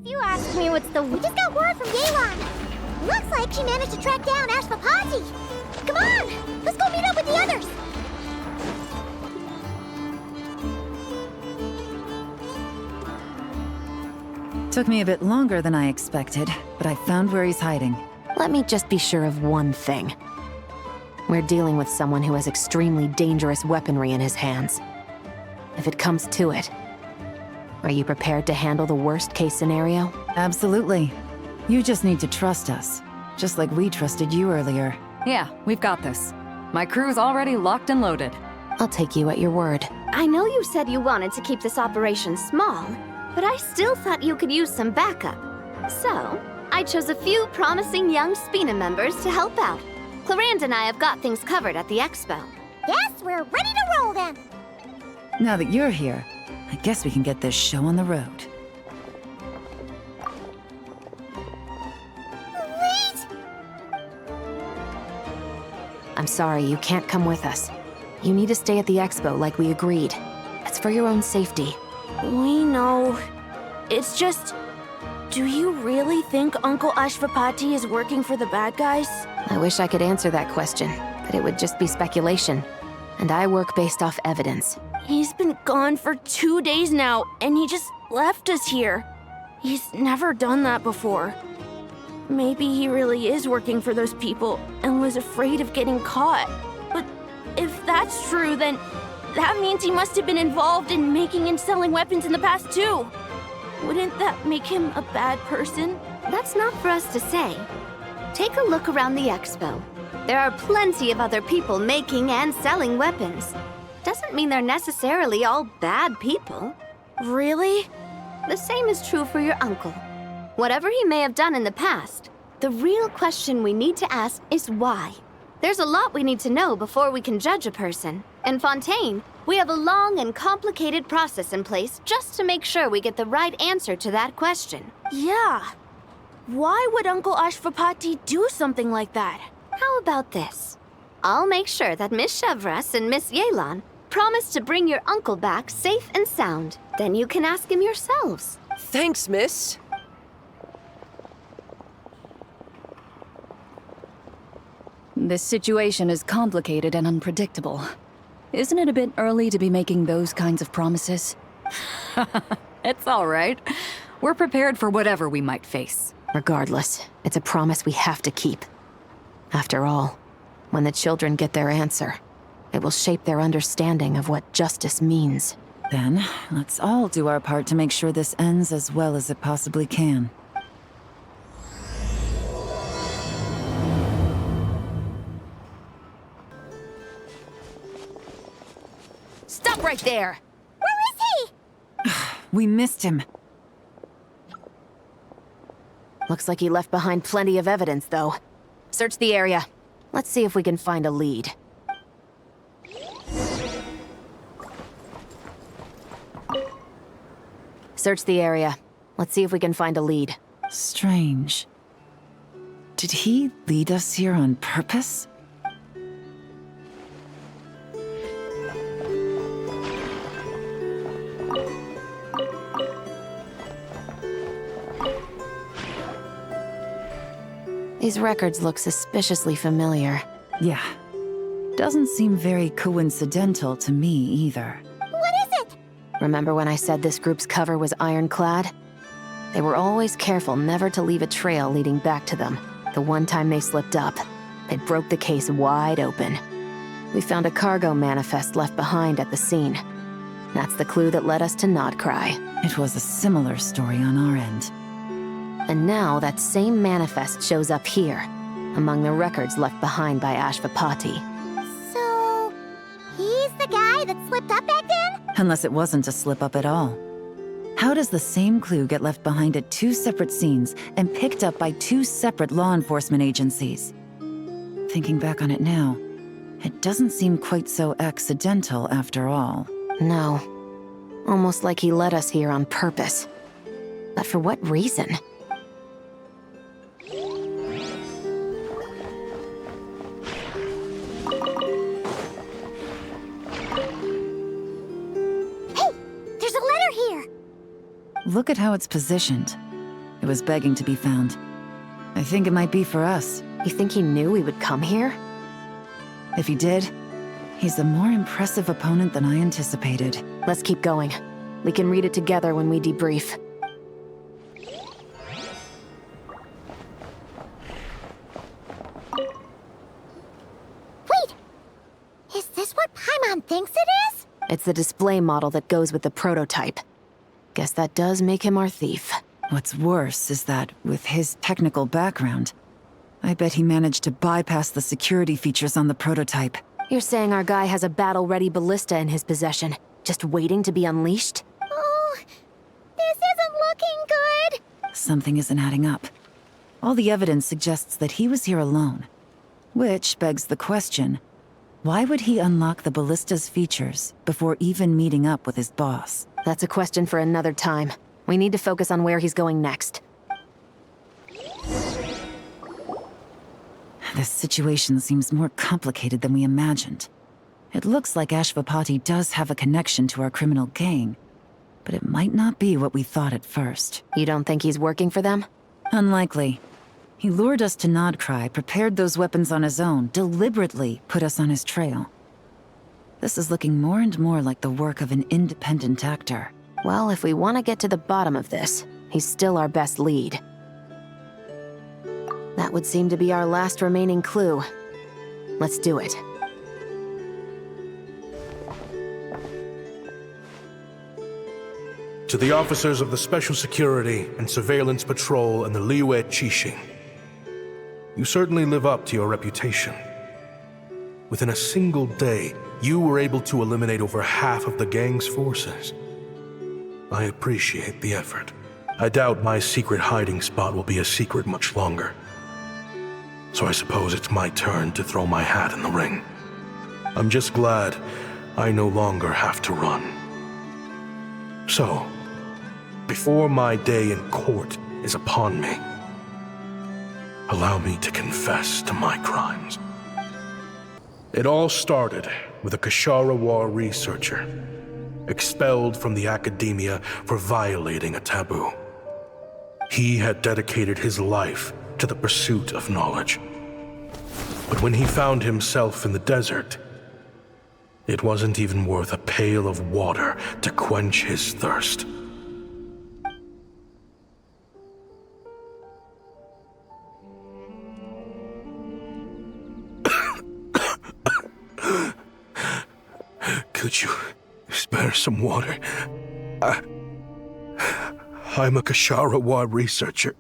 If you ask me what's the... We just got word from Yelan. Looks like she managed to track down Ashvapati. Come on! Let's go meet up with the others! Took me a bit longer than I expected, but I found where he's hiding. Let me just be sure of one thing. We're dealing with someone who has extremely dangerous weaponry in his hands. If it comes to it, are you prepared to handle the worst-case scenario? Absolutely. You just need to trust us, just like we trusted you earlier. Yeah, we've got this. My crew's already locked and loaded. I'll take you at your word. I know you said you wanted to keep this operation small, but I still thought you could use some backup. So, I chose a few promising young Spina members to help out. Clarand and I have got things covered at the expo. Yes, we're ready to roll then! Now that you're here, I guess we can get this show on the road. Wait! I'm sorry, you can't come with us. You need to stay at the expo like we agreed. It's for your own safety. We know. It's just... Do you really think Uncle Ashvapati is working for the bad guys? I wish I could answer that question, but it would just be speculation. And I work based off evidence. He's been gone for 2 days now, and he just left us here. He's never done that before. Maybe he really is working for those people and was afraid of getting caught. But if that's true, then that means he must have been involved in making and selling weapons in the past too. Wouldn't that make him a bad person? That's not for us to say. Take a look around the expo. There are plenty of other people making and selling weapons. Doesn't mean they're necessarily all bad people. Really? The same is true for your uncle. Whatever he may have done in the past, the real question we need to ask is why. There's a lot we need to know before we can judge a person. In Fontaine, we have a long and complicated process in place just to make sure we get the right answer to that question. Yeah. Why would Uncle Ashvapati do something like that? How about this? I'll make sure that Miss Chevras and Miss Yelan promise to bring your uncle back safe and sound. Then you can ask him yourselves. Thanks, miss. This situation is complicated and unpredictable. Isn't it a bit early to be making those kinds of promises? It's all right. We're prepared for whatever we might face. Regardless, it's a promise we have to keep. After all, when the children get their answer, it will shape their understanding of what justice means. Then, let's all do our part to make sure this ends as well as it possibly can. Stop right there! Where is he? We missed him. Looks like he left behind plenty of evidence, though. Search the area. Let's see if we can find a lead. Search the area. Let's see if we can find a lead. Strange. Did he lead us here on purpose? These records look suspiciously familiar. Yeah. Doesn't seem very coincidental to me either. What is it? Remember when I said this group's cover was ironclad? They were always careful never to leave a trail leading back to them. The one time they slipped up, it broke the case wide open. We found a cargo manifest left behind at the scene. That's the clue that led us to Nodcry. It was a similar story on our end. And now that same manifest shows up here, among the records left behind by Ashvapati. So, he's the guy that slipped up back then? Unless it wasn't a slip-up at all. How does the same clue get left behind at two separate scenes and picked up by two separate law enforcement agencies? Thinking back on it now, it doesn't seem quite so accidental after all. No. Almost like he led us here on purpose. But for what reason? Hey! There's a letter here! Look at how it's positioned. It was begging to be found. I think it might be for us. You think he knew we would come here? If he did, he's a more impressive opponent than I anticipated. Let's keep going. We can read it together when we debrief. Wait! Is this what Paimon thinks it is? It's the display model that goes with the prototype. Guess that does make him our thief. What's worse is that, with his technical background, I bet he managed to bypass the security features on the prototype. You're saying our guy has a battle-ready ballista in his possession, just waiting to be unleashed? Oh, this isn't looking good. Something isn't adding up. All the evidence suggests that he was here alone. Which begs the question, why would he unlock the ballista's features before even meeting up with his boss? That's a question for another time. We need to focus on where he's going next. This situation seems more complicated than we imagined. It looks like Ashvapati does have a connection to our criminal gang, but it might not be what we thought at first. You don't think he's working for them? Unlikely. He lured us to Nodcry, prepared those weapons on his own, deliberately put us on his trail. This is looking more and more like the work of an independent actor. Well, if we want to get to the bottom of this, he's still our best lead. That would seem to be our last remaining clue. Let's do it. To the officers of the Special Security and Surveillance Patrol and the Liyue Qixing, you certainly live up to your reputation. Within a single day, you were able to eliminate over half of the gang's forces. I appreciate the effort. I doubt my secret hiding spot will be a secret much longer. So I suppose it's my turn to throw my hat in the ring. I'm just glad I no longer have to run. So, before my day in court is upon me, allow me to confess to my crimes. It all started with a Kasharawar researcher, expelled from the academia for violating a taboo. He had dedicated his life to the pursuit of knowledge. But when he found himself in the desert, it wasn't even worth a pail of water to quench his thirst. Could you spare some water? I'm a Kasharawar researcher.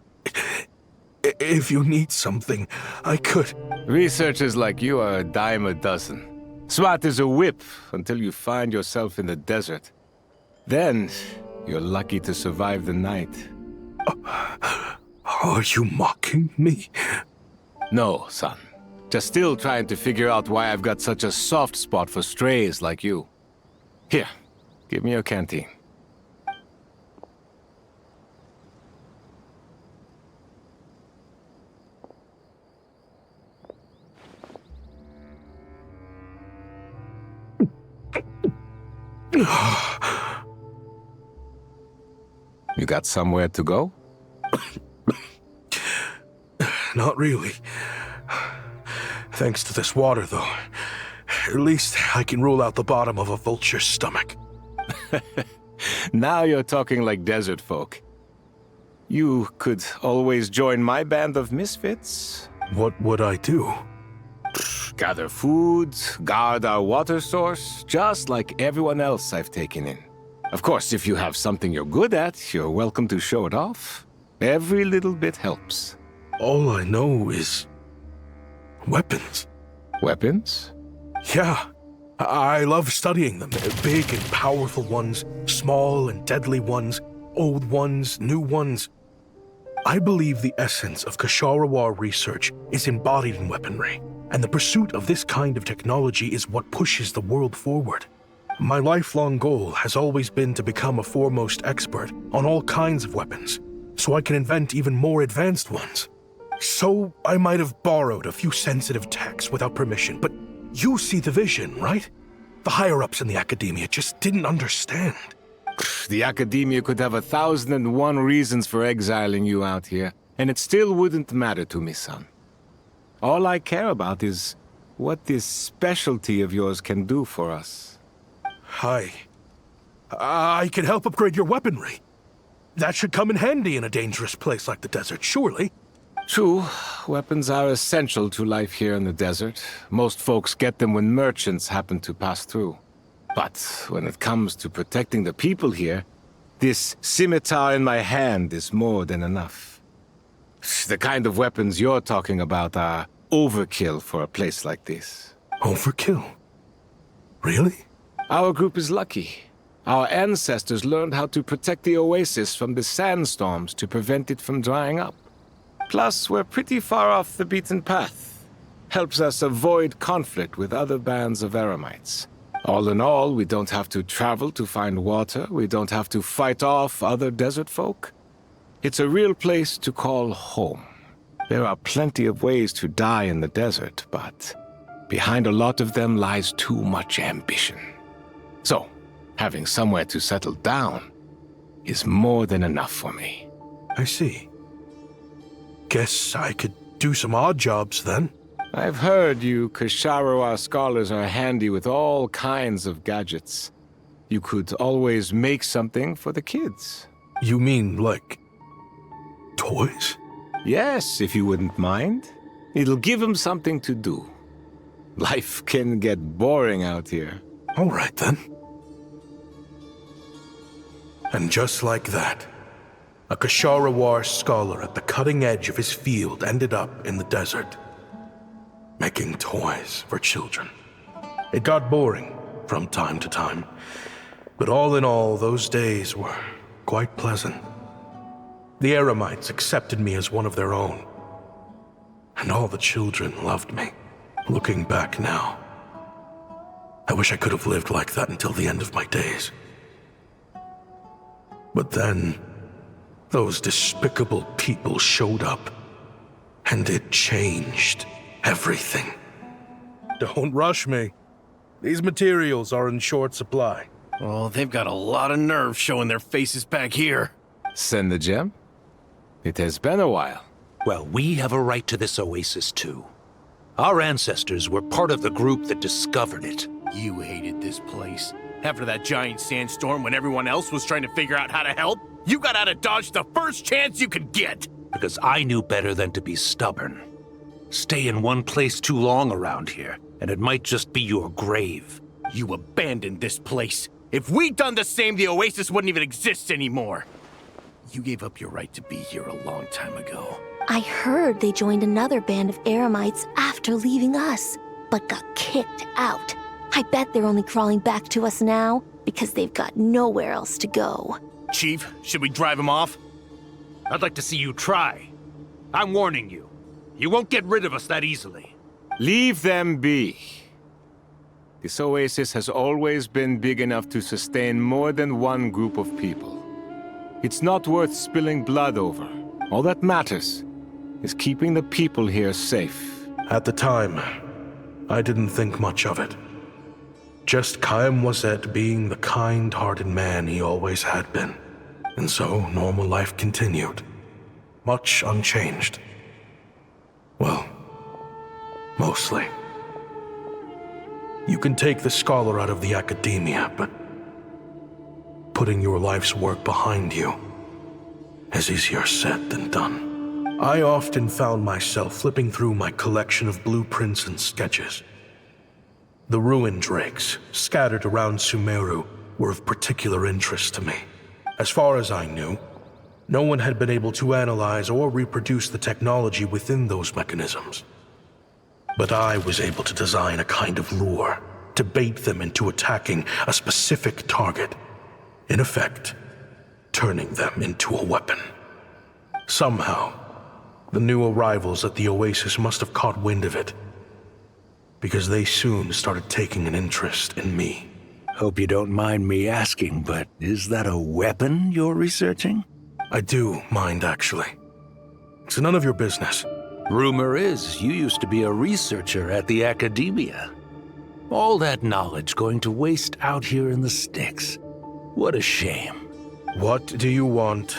If you need something, I could. Researchers like you are a dime a dozen. Smart as a whip until you find yourself in the desert. Then, you're lucky to survive the night. Are you mocking me? No, son. Just still trying to figure out why I've got such a soft spot for strays like you. Here, give me your canteen. You got somewhere to go? Not really. Thanks to this water, though. At least I can rule out the bottom of a vulture's stomach. Now you're talking like desert folk. You could always join my band of misfits. What would I do? Gather food, guard our water source, just like everyone else I've taken in. Of course, if you have something you're good at, you're welcome to show it off. Every little bit helps. All I know is weapons. Weapons? Yeah. I love studying them. Big and powerful ones, small and deadly ones, old ones, new ones. I believe the essence of Kasharawar research is embodied in weaponry, and the pursuit of this kind of technology is what pushes the world forward. My lifelong goal has always been to become a foremost expert on all kinds of weapons, so I can invent even more advanced ones. So I might have borrowed a few sensitive techs without permission, but you see the vision, right? The higher-ups in the academia just didn't understand. The Academia could have 1,001 reasons for exiling you out here, and it still wouldn't matter to me, son. All I care about is what this specialty of yours can do for us. I can help upgrade your weaponry. That should come in handy in a dangerous place like the desert, surely. True, weapons are essential to life here in the desert. Most folks get them when merchants happen to pass through. But when it comes to protecting the people here, this scimitar in my hand is more than enough. The kind of weapons you're talking about are overkill for a place like this. Overkill? Really? Our group is lucky. Our ancestors learned how to protect the oasis from the sandstorms to prevent it from drying up. Plus, we're pretty far off the beaten path. Helps us avoid conflict with other bands of eremites. All in all, we don't have to travel to find water, we don't have to fight off other desert folk. It's a real place to call home. There are plenty of ways to die in the desert, but behind a lot of them lies too much ambition. So, having somewhere to settle down is more than enough for me. I see. Guess I could do some odd jobs then. I've heard you Kasharawa scholars are handy with all kinds of gadgets. You could always make something for the kids. You mean, like, toys? Yes, if you wouldn't mind. It'll give them something to do. Life can get boring out here. All right, then. And just like that, a Kasharawar scholar at the cutting edge of his field ended up in the desert, making toys for children. It got boring from time to time, but all in all, those days were quite pleasant. The Eremites accepted me as one of their own, and all the children loved me. Looking back now, I wish I could have lived like that until the end of my days. But then, those despicable people showed up, and it changed everything. Don't rush me. These materials are in short supply. Oh, they've got a lot of nerve showing their faces back here. Send the gem? It has been a while. Well, we have a right to this oasis too. Our ancestors were part of the group that discovered it. You hated this place. After that giant sandstorm when everyone else was trying to figure out how to help, you got out of Dodge the first chance you could get. Because I knew better than to be stubborn. Stay in one place too long around here, and it might just be your grave. You abandoned this place. If we'd done the same, the oasis wouldn't even exist anymore. You gave up your right to be here a long time ago. I heard they joined another band of Eremites after leaving us, but got kicked out. I bet they're only crawling back to us now because they've got nowhere else to go. Chief, should we drive him off? I'd like to see you try. I'm warning you. You won't get rid of us that easily. Leave them be. This oasis has always been big enough to sustain more than one group of people. It's not worth spilling blood over. All that matters is keeping the people here safe. At the time, I didn't think much of it. Just Chaim Wazet being the kind-hearted man he always had been. And so, normal life continued. Much unchanged. Well, mostly. You can take the scholar out of the academia, but putting your life's work behind you is easier said than done. I often found myself flipping through my collection of blueprints and sketches. The ruin drakes scattered around Sumeru were of particular interest to me. As far as I knew, no one had been able to analyze or reproduce the technology within those mechanisms. But I was able to design a kind of lure to bait them into attacking a specific target, in effect, turning them into a weapon. Somehow, the new arrivals at the oasis must have caught wind of it, because they soon started taking an interest in me. Hope you don't mind me asking, but is that a weapon you're researching? I do mind, actually. It's none of your business. Rumor is you used to be a researcher at the academia. All that knowledge going to waste out here in the sticks. What a shame. What do you want?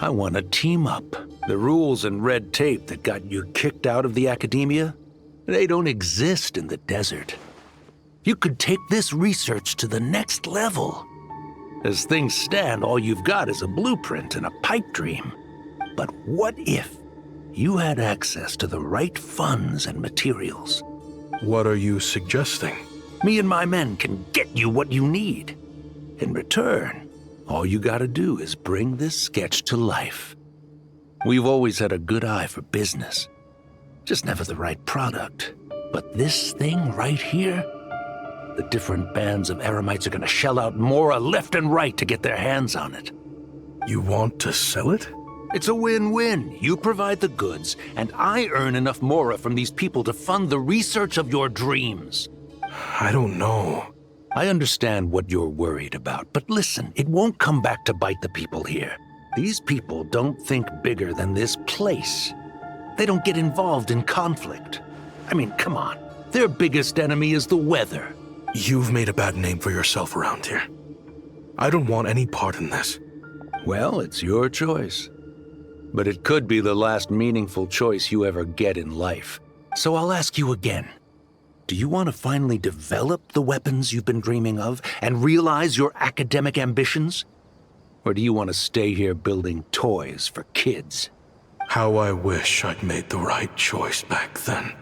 I want to team up. The rules and red tape that got you kicked out of the academia, they don't exist in the desert. You could take this research to the next level. As things stand, all you've got is a blueprint and a pipe dream. But what if you had access to the right funds and materials? What are you suggesting? Me and my men can get you what you need. In return, all you gotta do is bring this sketch to life. We've always had a good eye for business. Just never the right product. But this thing right here, the different bands of Eremites are gonna shell out Mora left and right to get their hands on it. You want to sell it? It's a win-win. You provide the goods, and I earn enough Mora from these people to fund the research of your dreams. I don't know. I understand what you're worried about, but listen, it won't come back to bite the people here. These people don't think bigger than this place. They don't get involved in conflict. I mean, come on. Their biggest enemy is the weather. You've made a bad name for yourself around here. I don't want any part in this. Well, it's your choice. But it could be the last meaningful choice you ever get in life. So I'll ask you again. Do you want to finally develop the weapons you've been dreaming of and realize your academic ambitions? Or do you want to stay here building toys for kids? How I wish I'd made the right choice back then.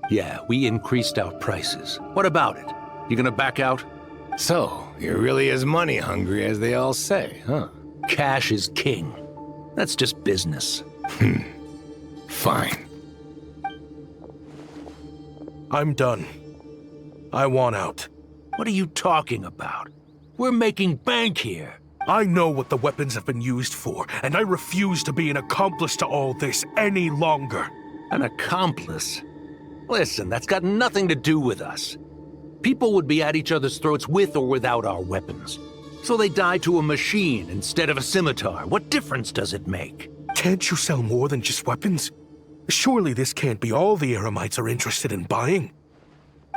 Yeah, we increased our prices. What about it? You gonna back out? So, you're really as money hungry as they all say, huh? Cash is king. That's just business. Fine. I'm done. I want out. What are you talking about? We're making bank here. I know what the weapons have been used for, and I refuse to be an accomplice to all this any longer. An accomplice? Listen, that's got nothing to do with us. People would be at each other's throats with or without our weapons. So they die to a machine instead of a scimitar. What difference does it make? Can't you sell more than just weapons? Surely this can't be all the Eremites are interested in buying.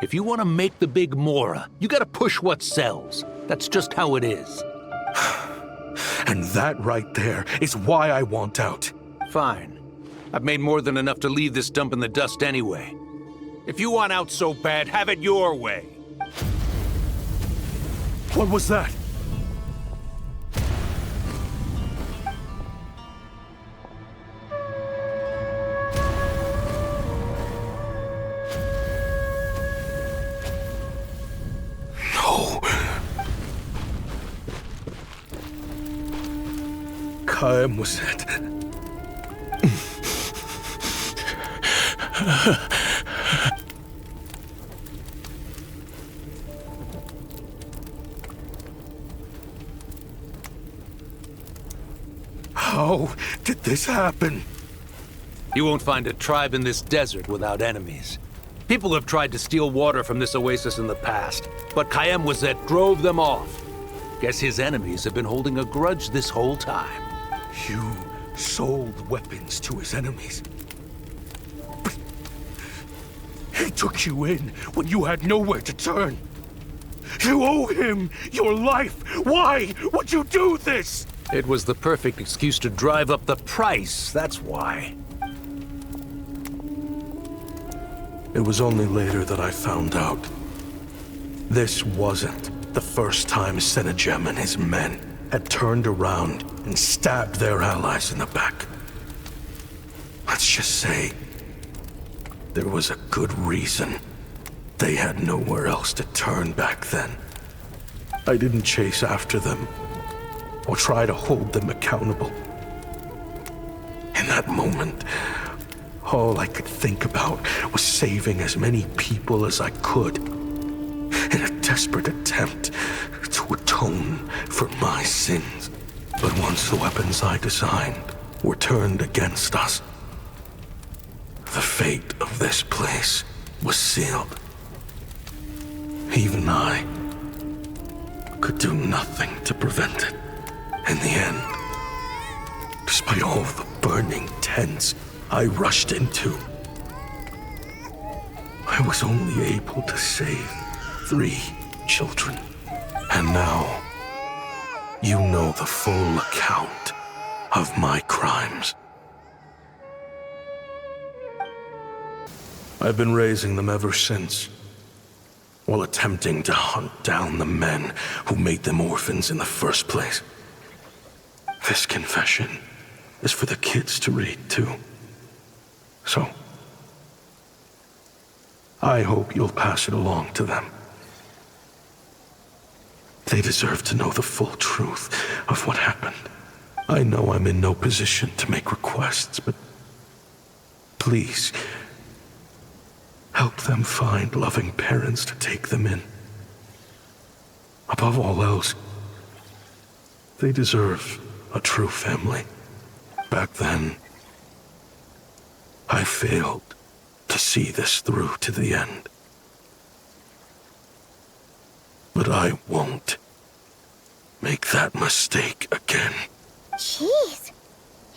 If you want to make the big Mora, you gotta push what sells. That's just how it is. And that right there is why I want out. Fine. I've made more than enough to leave this dump in the dust anyway. If you want out so bad, have it your way. What was that? No. Kaem was it. How did this happen? You won't find a tribe in this desert without enemies. People have tried to steal water from this oasis in the past, but Kaem Wazet drove them off. Guess his enemies have been holding a grudge this whole time. You sold weapons to his enemies. But he took you in when you had nowhere to turn. You owe him your life. Why would you do this? It was the perfect excuse to drive up the price, that's why. It was only later that I found out. This wasn't the first time Senejem and his men had turned around and stabbed their allies in the back. Let's just say, there was a good reason they had nowhere else to turn back then. I didn't chase after them or try to hold them accountable. In that moment, all I could think about was saving as many people as I could in a desperate attempt to atone for my sins. But once the weapons I designed were turned against us, the fate of this place was sealed. Even I could do nothing to prevent it. In the end, despite all the burning tents I rushed into, I was only able to save 3 children. And now, you know the full account of my crimes. I've been raising them ever since, while attempting to hunt down the men who made them orphans in the first place. This confession is for the kids to read, too. So, I hope you'll pass it along to them. They deserve to know the full truth of what happened. I know I'm in no position to make requests, but please, help them find loving parents to take them in. Above all else, they deserve a true family. Back then, I failed to see this through to the end. But I won't make that mistake again. Jeez.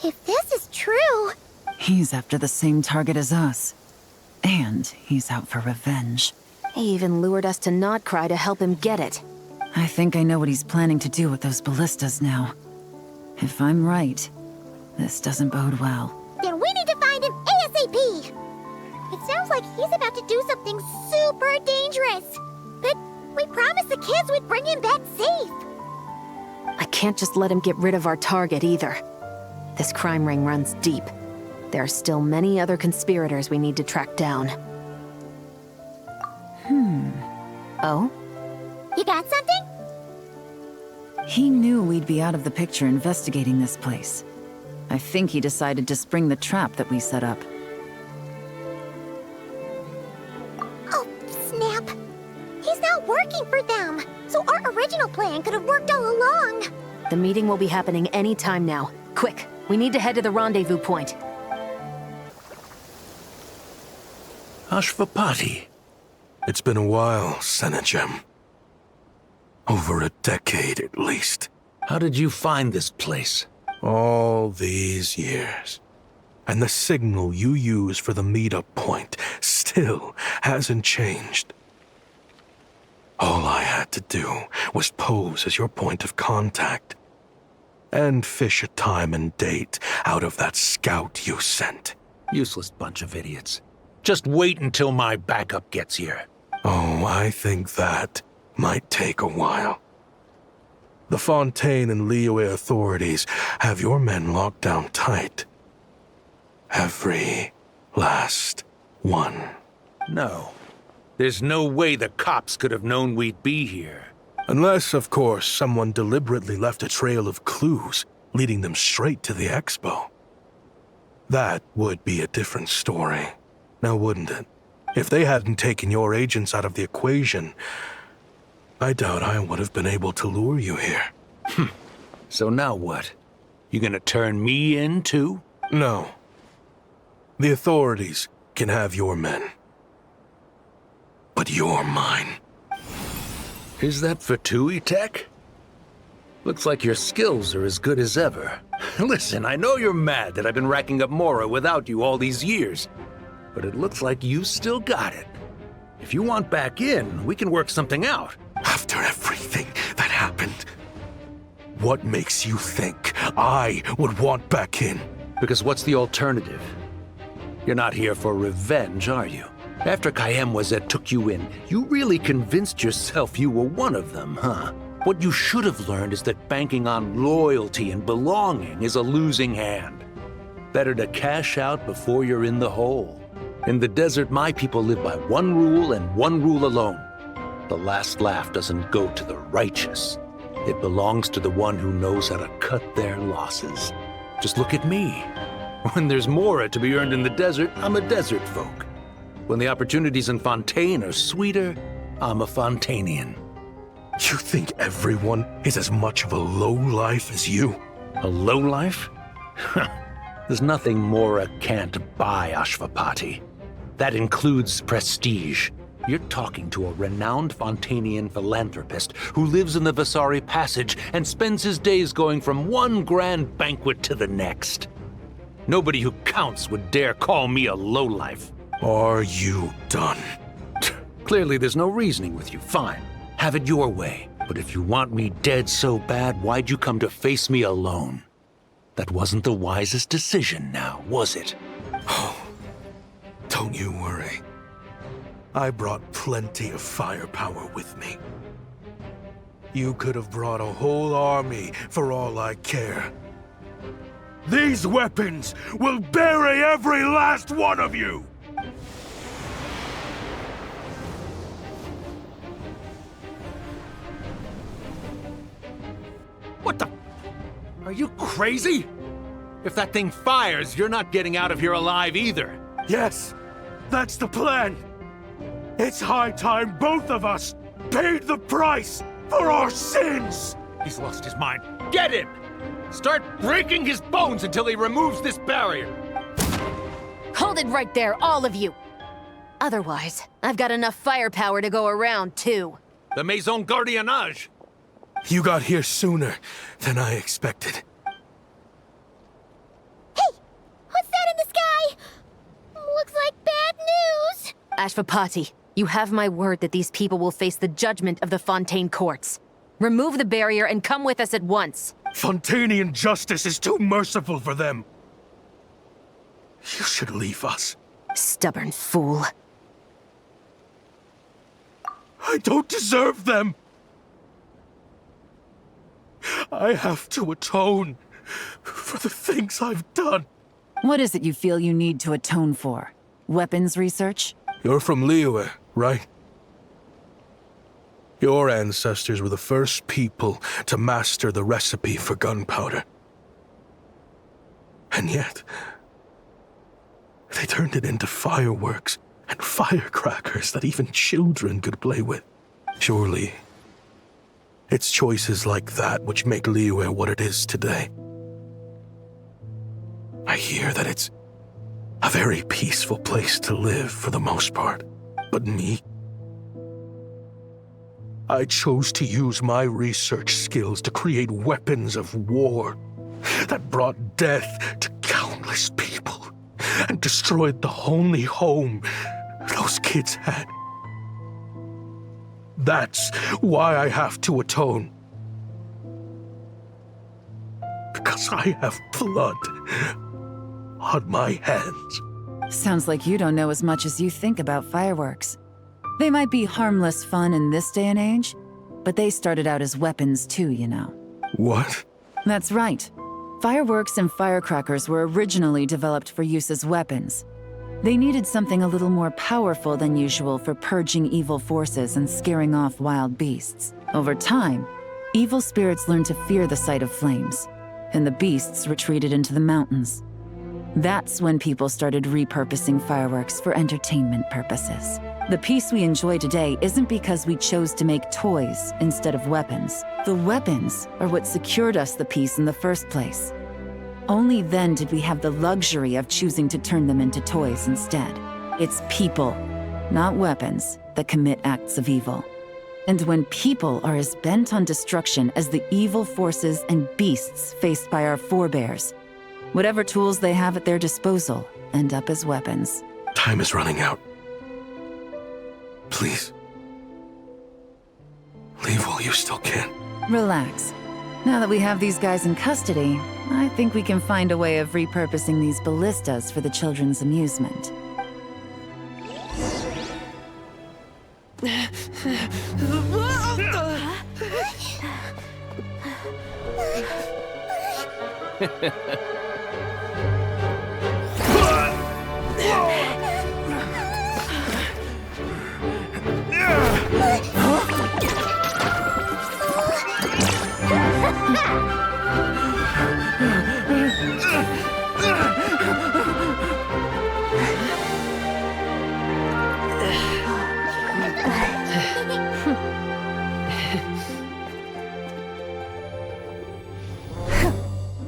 If this is true... He's after the same target as us. And he's out for revenge. He even lured us to Notcry to help him get it. I think I know what he's planning to do with those ballistas now. If I'm right, this doesn't bode well. Then we need to find him ASAP! It sounds like he's about to do something super dangerous. But we promised the kids we'd bring him back safe. I can't just let him get rid of our target either. This crime ring runs deep. There are still many other conspirators we need to track down. Oh? You got something? He knew we'd be out of the picture investigating this place. I think he decided to spring the trap that we set up. Oh, snap. He's not working for them. So our original plan could have worked all along. The meeting will be happening any time now. Quick, we need to head to the rendezvous point. Ashvapati. It's been a while, Senegem. Over a decade at least. How did you find this place? All these years. And the signal you use for the meetup point still hasn't changed. All I had to do was pose as your point of contact. And fish a time and date out of that scout you sent. Useless bunch of idiots. Just wait until my backup gets here. Oh, I think that might take a while. The Fontaine and Liyue authorities have your men locked down tight. Every last one. No. There's no way the cops could have known we'd be here. Unless, of course, someone deliberately left a trail of clues, leading them straight to the expo. That would be a different story, now wouldn't it? If they hadn't taken your agents out of the equation, I doubt I would have been able to lure you here. So now what? You gonna turn me in, too? No. The authorities can have your men. But you're mine. Is that for TUI tech? Looks like your skills are as good as ever. Listen, I know you're mad that I've been racking up Mora without you all these years, but it looks like you still got it. If you want back in, we can work something out. After everything that happened, what makes you think I would want back in? Because what's the alternative? You're not here for revenge, are you? After Kayemwazet took you in, you really convinced yourself you were one of them, huh? What you should have learned is that banking on loyalty and belonging is a losing hand. Better to cash out before you're in the hole. In the desert, my people live by one rule and one rule alone. The last laugh doesn't go to the righteous. It belongs to the one who knows how to cut their losses. Just look at me. When there's Mora to be earned in the desert, I'm a desert folk. When the opportunities in Fontaine are sweeter, I'm a Fontanian. You think everyone is as much of a lowlife as you? A lowlife? There's nothing Mora can't buy, Ashvapati. That includes prestige. You're talking to a renowned Fontanian philanthropist who lives in the Vasari Passage and spends his days going from one grand banquet to the next. Nobody who counts would dare call me a lowlife. Are you done? Clearly there's no reasoning with you. Fine. Have it your way. But if you want me dead so bad, why'd you come to face me alone? That wasn't the wisest decision now, was it? Oh, don't you worry. I brought plenty of firepower with me. You could have brought a whole army for all I care. These weapons will bury every last one of you! What the? Are you crazy? If that thing fires, you're not getting out of here alive either. Yes, that's the plan. It's high time both of us paid the price for our sins! He's lost his mind. Get him! Start breaking his bones until he removes this barrier. Hold it right there, all of you! Otherwise, I've got enough firepower to go around, too. The Maison Gardiennage. You got here sooner than I expected. Hey! What's that in the sky? Looks like bad news! Ashvapati, you have my word that these people will face the judgment of the Fontaine courts. Remove the barrier and come with us at once. Fontainian justice is too merciful for them. You should leave us. Stubborn fool. I don't deserve them. I have to atone for the things I've done. What is it you feel you need to atone for? Weapons research? You're from Liyue, right? Your ancestors were the first people to master the recipe for gunpowder. And yet, they turned it into fireworks and firecrackers that even children could play with. Surely, it's choices like that which make Liyue what it is today. I hear that it's a very peaceful place to live for the most part. But me? I chose to use my research skills to create weapons of war that brought death to countless people and destroyed the only home those kids had. That's why I have to atone. Because I have blood on my hands. Sounds like you don't know as much as you think about fireworks. They might be harmless fun in this day and age, but they started out as weapons too, you know. What? That's right. Fireworks and firecrackers were originally developed for use as weapons. They needed something a little more powerful than usual for purging evil forces and scaring off wild beasts. Over time, evil spirits learned to fear the sight of flames, and the beasts retreated into the mountains. That's when people started repurposing fireworks for entertainment purposes. The peace we enjoy today isn't because we chose to make toys instead of weapons. The weapons are what secured us the peace in the first place. Only then did we have the luxury of choosing to turn them into toys instead. It's people, not weapons, that commit acts of evil. And when people are as bent on destruction as the evil forces and beasts faced by our forebears, whatever tools they have at their disposal end up as weapons. Time is running out. Please. Leave while you still can. Relax. Now that we have these guys in custody, I think we can find a way of repurposing these ballistas for the children's amusement.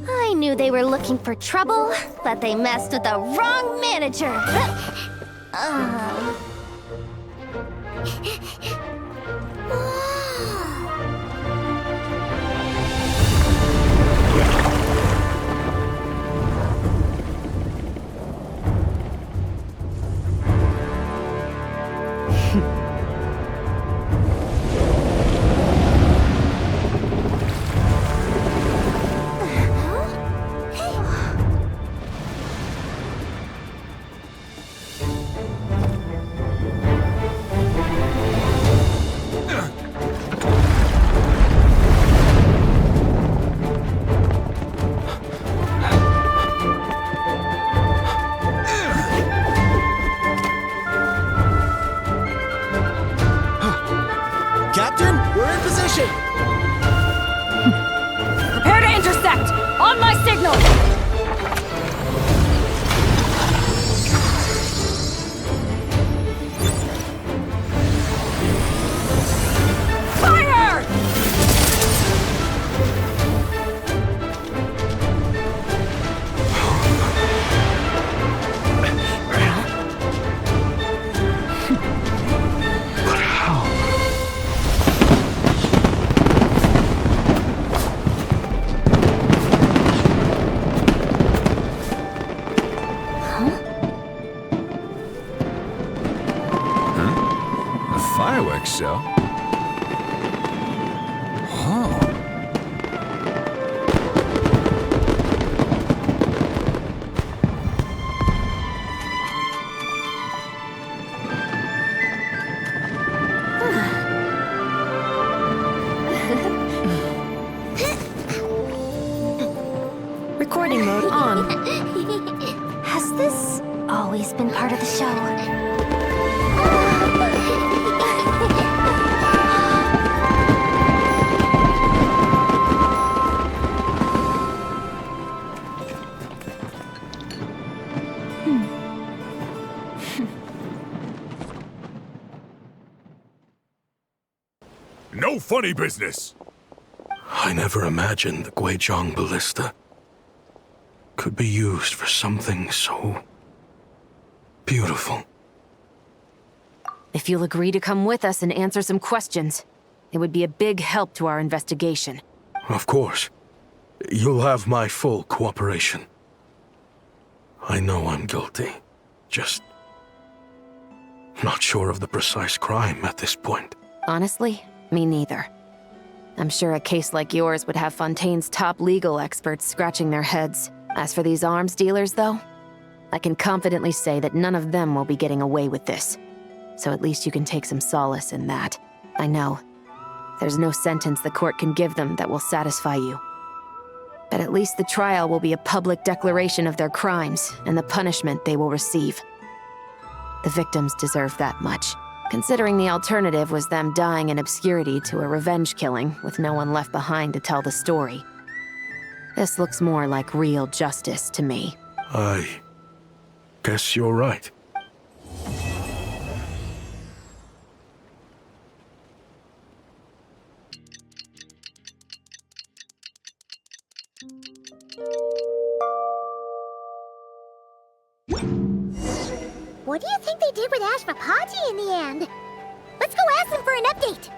I knew they were looking for trouble, but they messed with the wrong manager. think so. Huh. Recording mode on. Has this always been part of the show? No funny business! I never imagined the Guizhong ballista could be used for something so beautiful. If you'll agree to come with us and answer some questions, it would be a big help to our investigation. Of course. You'll have my full cooperation. I know I'm guilty. Just not sure of the precise crime at this point. Honestly, me neither. I'm sure a case like yours would have Fontaine's top legal experts scratching their heads. As for these arms dealers, though, I can confidently say that none of them will be getting away with this. So at least you can take some solace in that. I know. There's no sentence the court can give them that will satisfy you. But at least the trial will be a public declaration of their crimes and the punishment they will receive. The victims deserve that much, considering the alternative was them dying in obscurity to a revenge killing with no one left behind to tell the story. This looks more like real justice to me. I guess you're right. What do you think they did with Ashvapati in the end? Let's go ask them for an update.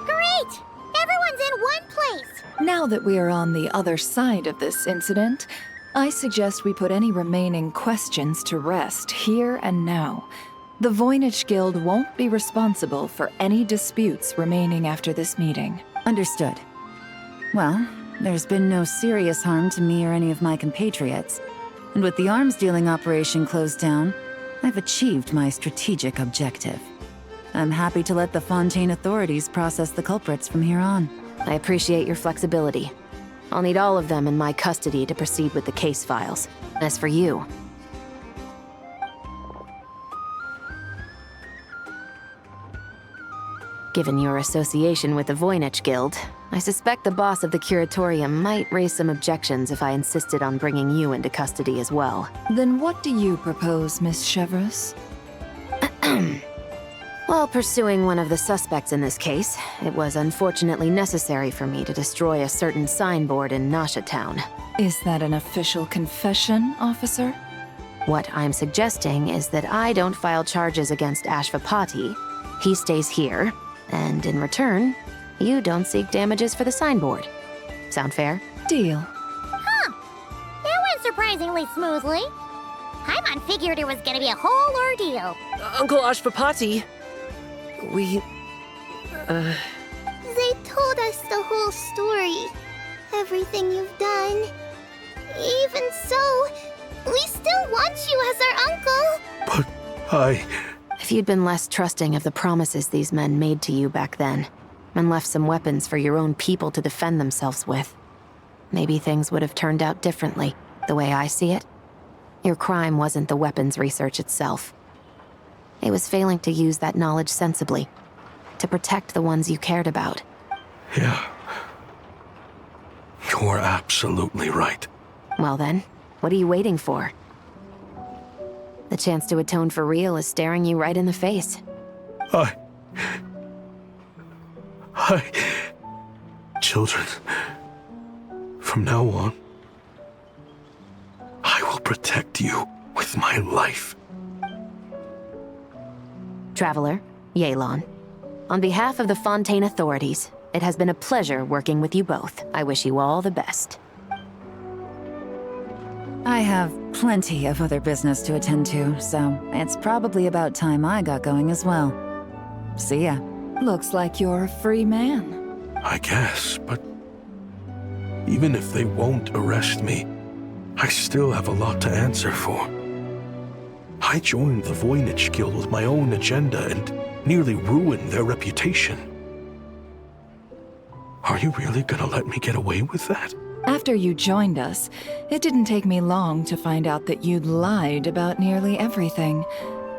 Great! Everyone's in one place! Now that we are on the other side of this incident, I suggest we put any remaining questions to rest here and now. The Voynich Guild won't be responsible for any disputes remaining after this meeting. Understood. Well, there's been no serious harm to me or any of my compatriots. And with the arms dealing operation closed down, I've achieved my strategic objective. I'm happy to let the Fontaine authorities process the culprits from here on. I appreciate your flexibility. I'll need all of them in my custody to proceed with the case files. As for you, given your association with the Voynich Guild, I suspect the boss of the Curatorium might raise some objections if I insisted on bringing you into custody as well. Then what do you propose, Miss Chevreuse? While pursuing one of the suspects in this case, it was unfortunately necessary for me to destroy a certain signboard in Nasha Town. Is that an official confession, officer? What I'm suggesting is that I don't file charges against Ashvapati. He stays here, and in return, you don't seek damages for the signboard. Sound fair? Deal. Huh. That went surprisingly smoothly. Paimon figured it was gonna be a whole ordeal. Uncle Ashvapati, we... They told us the whole story. Everything you've done. Even so, we still want you as our uncle. But If you'd been less trusting of the promises these men made to you back then, and left some weapons for your own people to defend themselves with, maybe things would have turned out differently, the way I see it. Your crime wasn't the weapons research itself. It was failing to use that knowledge sensibly, to protect the ones you cared about. Yeah. You're absolutely right. Well then, what are you waiting for? The chance to atone for real is staring you right in the face. Children, from now on, I will protect you with my life. Traveler, Yelan, on behalf of the Fontaine authorities, it has been a pleasure working with you both. I wish you all the best. I have plenty of other business to attend to, so it's probably about time I got going as well. See ya. Looks like you're a free man. I guess, but even if they won't arrest me, I still have a lot to answer for. I joined the Voynich Guild with my own agenda and nearly ruined their reputation. Are you really gonna let me get away with that? After you joined us, it didn't take me long to find out that you'd lied about nearly everything.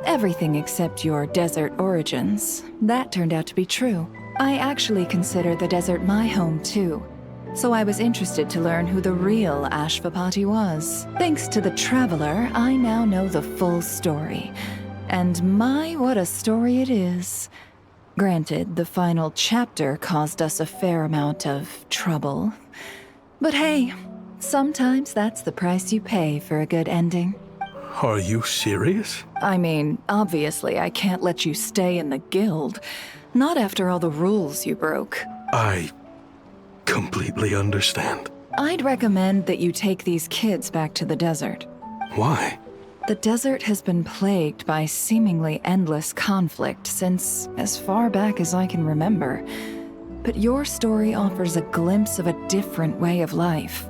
Everything except your desert origins. That turned out to be true. I actually consider the desert my home too. So I was interested to learn who the real Ashvapati was. Thanks to the Traveler, I now know the full story. And my, what a story it is. Granted, the final chapter caused us a fair amount of trouble. But hey, sometimes that's the price you pay for a good ending. Are you serious? I mean, obviously I can't let you stay in the guild. Not after all the rules you broke. I completely understand. I'd recommend that you take these kids back to the desert. Why? The desert has been plagued by seemingly endless conflict since as far back as I can remember. But your story offers a glimpse of a different way of life.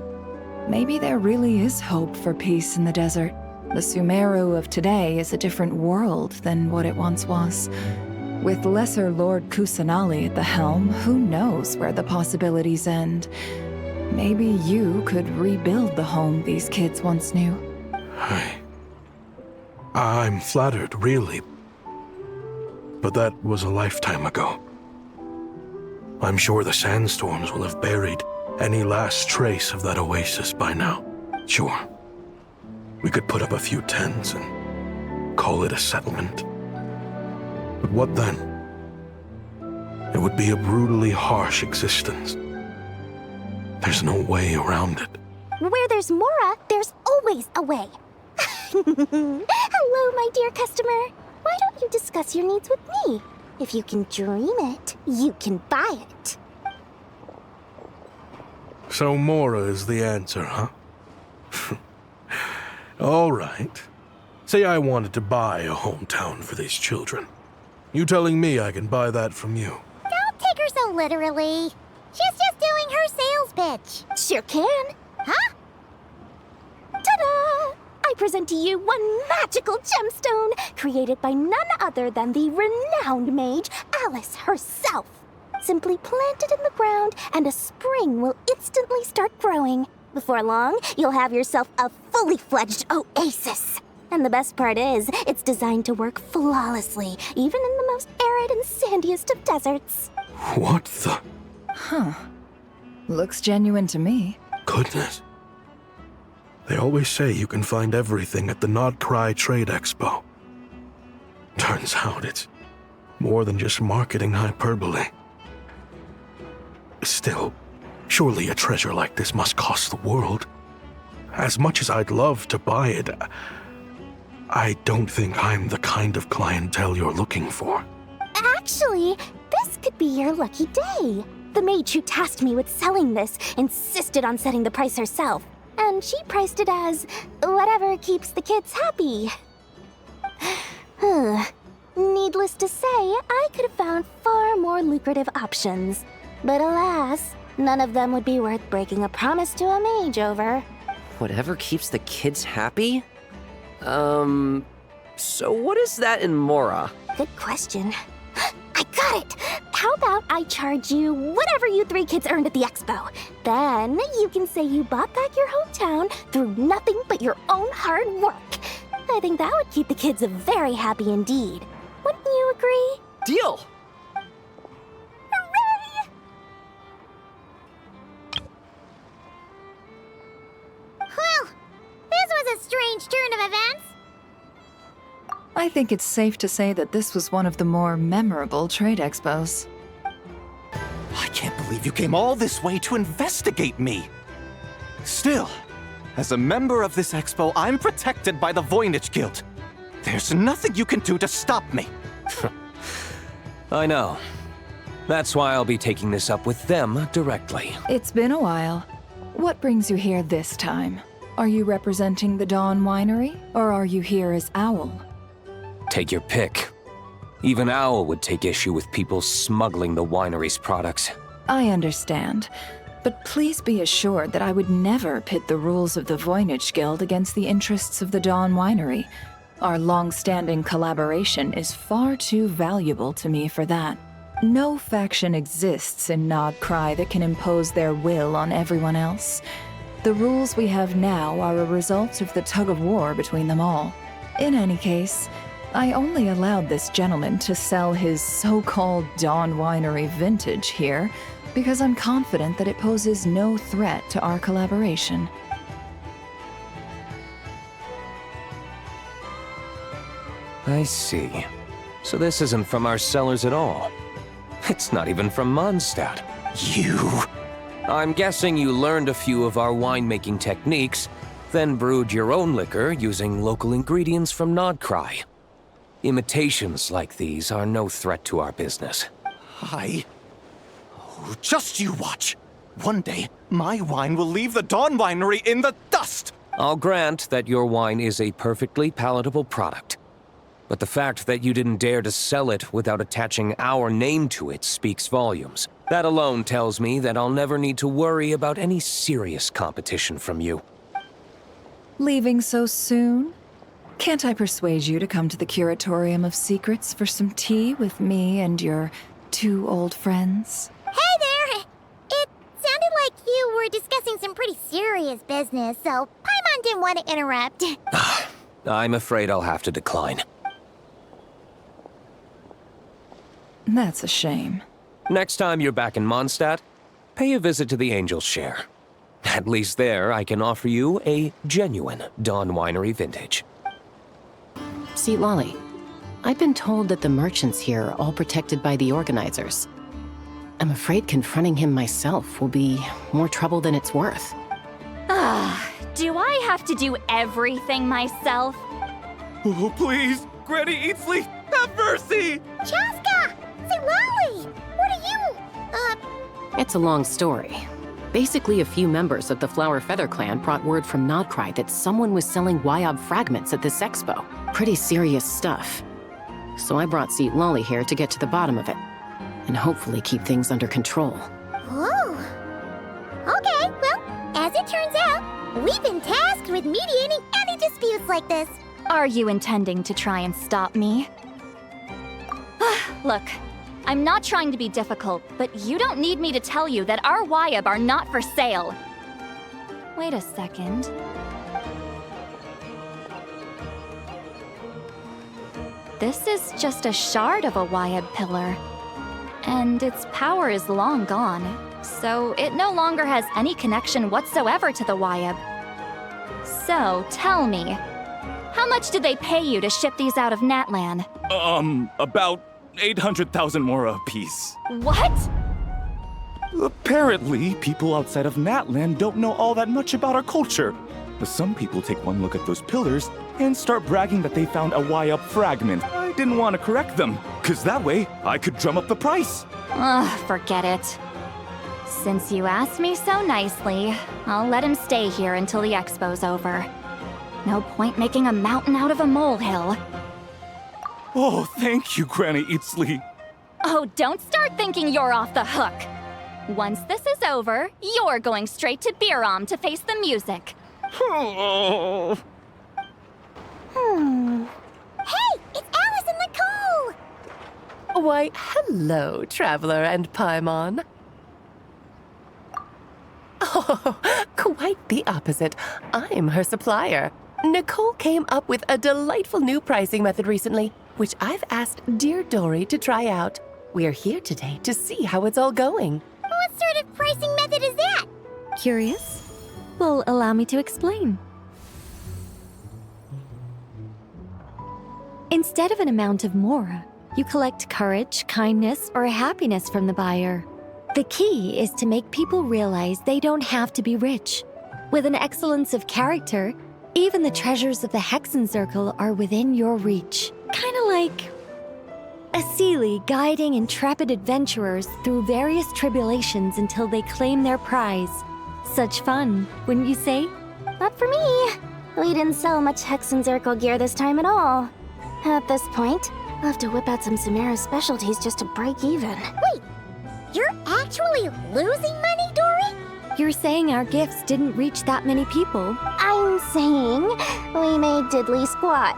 Maybe there really is hope for peace in the desert. The Sumeru of today is a different world than what it once was. With Lesser Lord Kusanali at the helm, who knows where the possibilities end? Maybe you could rebuild the home these kids once knew. I'm flattered, really. But that was a lifetime ago. I'm sure the sandstorms will have buried any last trace of that oasis by now. Sure, we could put up a few tents and call it a settlement. But what then? It would be a brutally harsh existence. There's no way around it. Where there's Mora, there's always a way. Hello, my dear customer. Why don't you discuss your needs with me? If you can dream it, you can buy it. So Mora is the answer, huh? All right. Say I wanted to buy a hometown for these children. You telling me I can buy that from you? Don't take her so literally. She's just doing her sales pitch. Sure can. Huh? Ta-da! I present to you one magical gemstone created by none other than the renowned mage Alice herself. Simply plant it in the ground and a spring will instantly start growing. Before long, you'll have yourself a fully fledged oasis. And the best part is, it's designed to work flawlessly, even in the most arid and sandiest of deserts. What the? Huh. Looks genuine to me. Goodness. They always say you can find everything at the Not Cry Trade Expo. Turns out it's more than just marketing hyperbole. Still, surely a treasure like this must cost the world. As much as I'd love to buy it, I don't think I'm the kind of clientele you're looking for. Actually, this could be your lucky day. The mage who tasked me with selling this insisted on setting the price herself. And she priced it as whatever keeps the kids happy. Needless to say, I could have found far more lucrative options. But alas, none of them would be worth breaking a promise to a mage over. Whatever keeps the kids happy? So what is that in Mora? Good question. I got it! How about I charge you whatever you three kids earned at the expo? Then you can say you bought back your hometown through nothing but your own hard work. I think that would keep the kids very happy indeed. Wouldn't you agree? Deal! Hooray! Well, this was a strange turn of events. I think it's safe to say that this was one of the more memorable trade expos. I can't believe you came all this way to investigate me. Still, as a member of this expo, I'm protected by the Voynich Guild. There's nothing you can do to stop me. I know. That's why I'll be taking this up with them directly. It's been a while. What brings you here this time? Are you representing the Dawn Winery, or are you here as Owl? Take your pick. Even Owl would take issue with people smuggling the winery's products. I understand, but please be assured that I would never pit the rules of the Voynich Guild against the interests of the Dawn Winery. Our long-standing collaboration is far too valuable to me for that. No faction exists in Nodcry that can impose their will on everyone else. The rules we have now are a result of the tug-of-war between them all. In any case, I only allowed this gentleman to sell his so-called Dawn Winery vintage here because I'm confident that it poses no threat to our collaboration. I see. So this isn't from our cellars at all. It's not even from Mondstadt. You... I'm guessing you learned a few of our winemaking techniques, then brewed your own liquor using local ingredients from Nodcry. Imitations like these are no threat to our business. Oh, just you watch. One day, my wine will leave the Dawn Winery in the dust! I'll grant that your wine is a perfectly palatable product. But the fact that you didn't dare to sell it without attaching our name to it speaks volumes. That alone tells me that I'll never need to worry about any serious competition from you. Leaving so soon? Can't I persuade you to come to the Curatorium of Secrets for some tea with me and your two old friends? Hey there! It sounded like you were discussing some pretty serious business, so Paimon didn't want to interrupt. I'm afraid I'll have to decline. That's a shame. Next time you're back in Mondstadt, pay a visit to the Angel's Share. At least there, I can offer you a genuine Dawn Winery vintage. See, Lolly, I've been told that the merchants here are all protected by the organizers. I'm afraid confronting him myself will be more trouble than it's worth. Do I have to do everything myself? Oh, please! Granny Eatsley, have mercy! Chaska! Say, Lolly! What are you... It's a long story. Basically, a few members of the Flower Feather clan brought word from Nodcry that someone was selling Wyob fragments at this expo. Pretty serious stuff. So I brought Seat Lolly here to get to the bottom of it, and hopefully keep things under control. Oh. Okay, well, as it turns out, we've been tasked with mediating any disputes like this. Are you intending to try and stop me? Look, I'm not trying to be difficult, but you don't need me to tell you that our Wyob are not for sale. Wait a second. This is just a shard of a Wyob pillar, and its power is long gone, so it no longer has any connection whatsoever to the Wyob. So, tell me, how much did they pay you to ship these out of Natlan? About 800,000 more apiece. What? Apparently, people outside of Natlan don't know all that much about our culture. But some people take one look at those pillars and start bragging that they found a Wyob fragment. I didn't want to correct them, because that way I could drum up the price. Ugh, forget it. Since you asked me so nicely, I'll let him stay here until the expo's over. No point making a mountain out of a molehill. Oh, thank you, Granny Eatsley. Oh, don't start thinking you're off the hook. Once this is over, you're going straight to Biram to face the music. Oh. Hey, it's Alice and Nicole! Why, hello, Traveler and Paimon. Oh, quite the opposite. I'm her supplier. Nicole came up with a delightful new pricing method recently, which I've asked dear Dory to try out. We're here today to see how it's all going. What sort of pricing method is that? Curious? Well, allow me to explain. Instead of an amount of mora, you collect courage, kindness, or happiness from the buyer. The key is to make people realize they don't have to be rich. With an excellence of character, even the treasures of the Hexen Circle are within your reach. Kinda like a Seelie guiding intrepid adventurers through various tribulations until they claim their prize. Such fun, wouldn't you say? not for me. We didn't sell much Hex and Zirkel gear this time at all. At this point, I'll have to whip out some Samara specialties just to break even. Wait, you're actually losing money, Dory? You're saying our gifts didn't reach that many people? I'm saying we made diddly squat.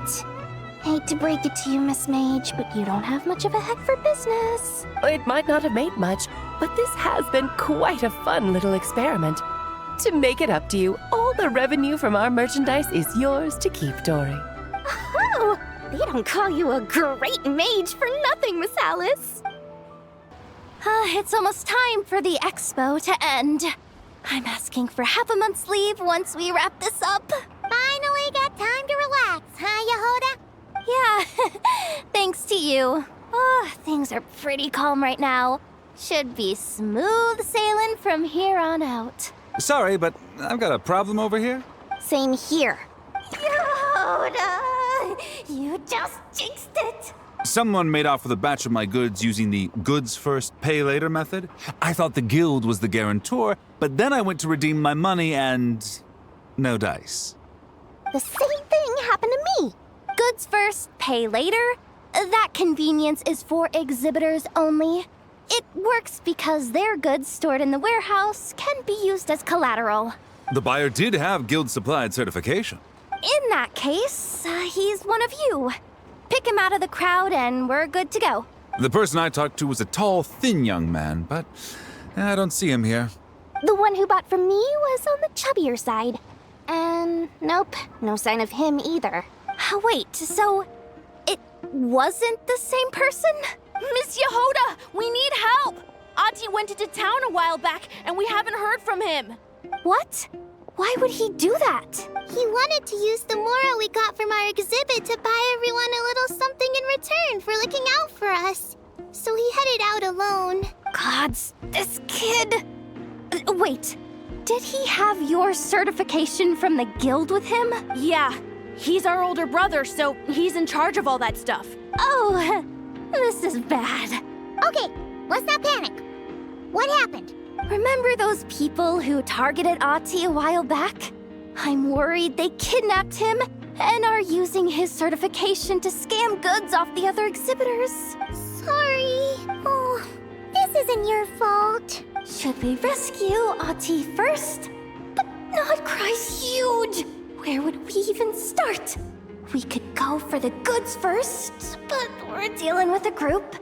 Hate to break it to you, Miss Mage, but you don't have much of a heck for business. It might not have made much, but this has been quite a fun little experiment. To make it up to you, all the revenue from our merchandise is yours to keep, Dory. Oh, they don't call you a great mage for nothing, Miss Alice. It's almost time for the expo to end. I'm asking for half a month's leave once we wrap this up. Finally got time to relax, huh, Yehuda? Yeah, thanks to you. Oh, things are pretty calm right now. Should be smooth sailing from here on out. Sorry, but I've got a problem over here. Same here. Yehuda, you just jinxed it. Someone made off with a batch of my goods using the goods first, pay later method. I thought the guild was the guarantor, but then I went to redeem my money and no dice. The same thing happened to me. Goods first, pay later? That convenience is for exhibitors only. It works because their goods stored in the warehouse can be used as collateral. The buyer did have guild supplied certification. In that case, he's one of you. Pick him out of the crowd and we're good to go. The person I talked to was a tall, thin young man, but I don't see him here. The one who bought from me was on the chubbier side. And nope, no sign of him either. Wait, so it wasn't the same person? Miss Yehuda, we need help! Auntie went into town a while back and we haven't heard from him. What? Why would he do that? He wanted to use the mora we got from our exhibit to buy everyone a little something in return for looking out for us. So he headed out alone. Gods, this kid... Wait, did he have your certification from the guild with him? Yeah, he's our older brother, so he's in charge of all that stuff. Oh, this is bad. Okay, let's not panic. What happened? Remember those people who targeted Ahti a while back? I'm worried they kidnapped him and are using his certification to scam goods off the other exhibitors. Sorry. Oh, this isn't your fault. Should we rescue Ahti first? But Nodcry's huge. Where would we even start? We could go for the goods first, but we're dealing with a group.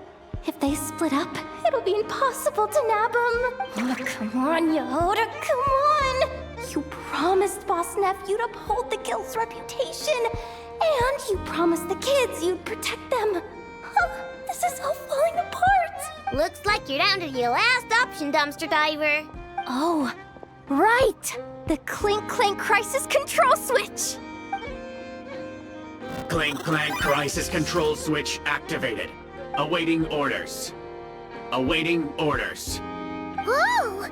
If they split up, it'll be impossible to nab them. Oh, come on, Yehuda, come on! You promised Boss Nephew to uphold the guild's reputation, and you promised the kids you'd protect them. This is all falling apart. Looks like you're down to your last option, dumpster diver. Oh, right! The Clink Clank Crisis Control Switch! Clink Clank Crisis Control Switch activated. Awaiting orders. Awaiting orders. Whoa!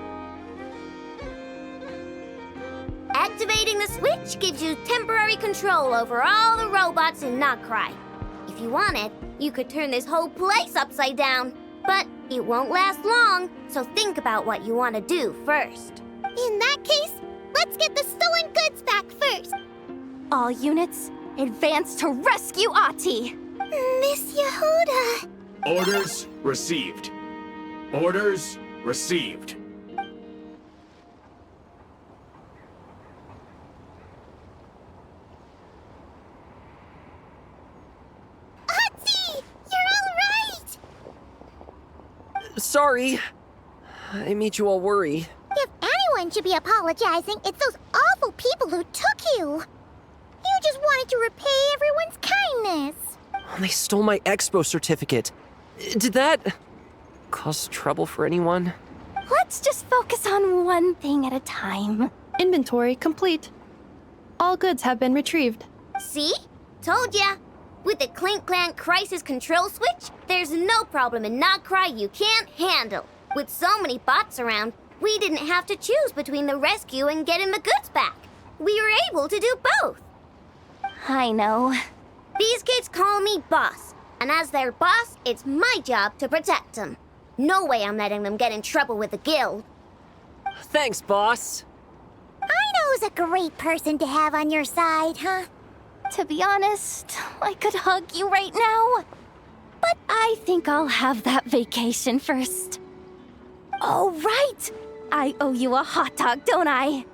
Activating the switch gives you temporary control over all the robots in Nodcry. If you wanted, you could turn this whole place upside down. But it won't last long, so think about what you want to do first. In that case, let's get the stolen goods back first. All units, advance to rescue Ahti! Miss Yehuda! Orders received. Orders received. Ahti! You're all right! Sorry. I made you all worry. If anyone should be apologizing, it's those awful people who took you. You just wanted to repay everyone's kindness. They stole my expo certificate. Did that cause trouble for anyone? Let's just focus on one thing at a time. Inventory complete. All goods have been retrieved. See? Told ya. With the Clink Clank Crisis Control Switch, there's no problem in Nodcry you can't handle. With so many bots around, we didn't have to choose between the rescue and getting the goods back. We were able to do both. I know. These kids call me boss, and as their boss, it's my job to protect them. No way I'm letting them get in trouble with the guild. Thanks, boss. I know Who's a great person to have on your side, huh? To be honest, I could hug you right now. But I think I'll have that vacation first. Oh, right! I owe you a hot dog, don't I?